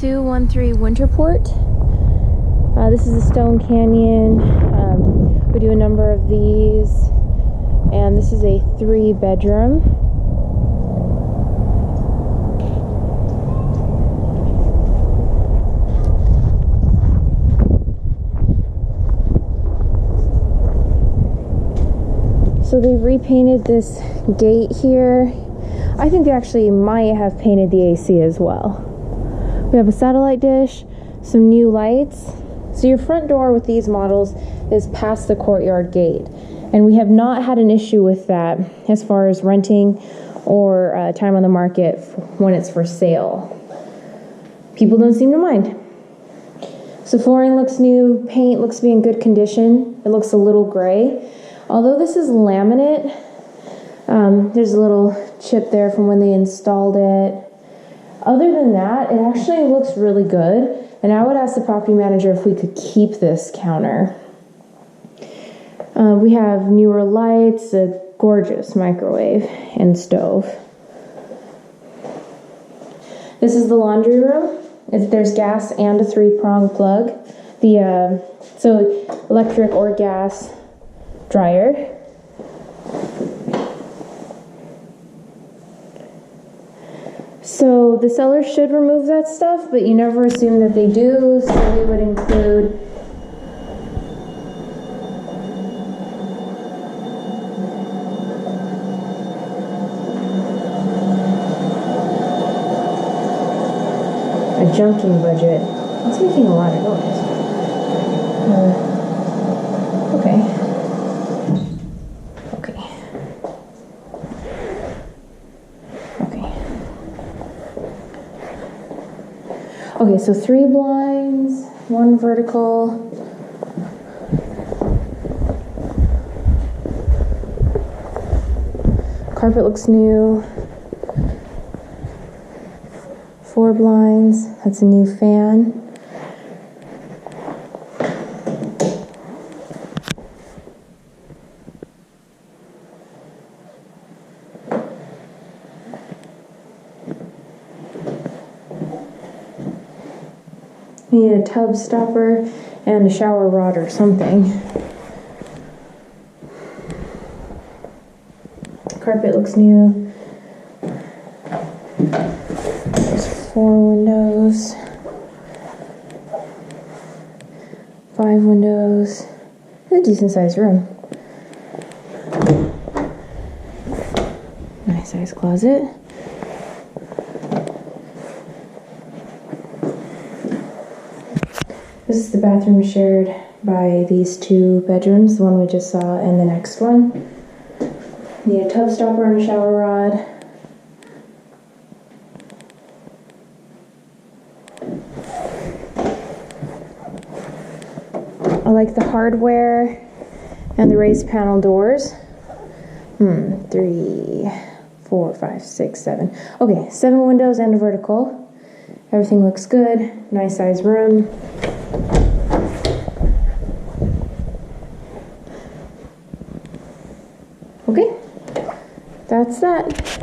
213 Winterport. This is a stone canyon. We do a number of these, and this is a 3-bedroom. So they repainted this gate here. I think they actually might have painted the AC as well. We have a satellite dish, some new lights. So your front door with these models is past the courtyard gate. And we have not had an issue with that as far as renting or time on the market when it's for sale. People don't seem to mind. So flooring looks new, paint looks to be in good condition. It looks a little gray. Although this is laminate, there's a little chip there from when they installed it. Other than that, it actually looks really good. And I would ask the property manager if we could keep this counter. We have newer lights, a gorgeous microwave and stove. This is the laundry room. There's gas and a 3-prong plug. So electric or gas dryer. So the seller should remove that stuff, but you never assume that they do, so we would include a junking budget. It's making a lot of noise. Okay. Okay, so 3 blinds, 1 vertical. Carpet looks new. 4 blinds, that's a new fan. We need a tub stopper and a shower rod or something. Carpet looks new. There's 4 windows. 5 windows. It's a decent sized room. Nice sized closet. This is the bathroom shared by these 2 bedrooms, the one we just saw and the next one. Need a tub stopper and a shower rod. I like the hardware and the raised panel doors. 3, 4, 5, 6, 7. Okay, 7 windows and a vertical. Everything looks good. Nice size room. Okay, that's that.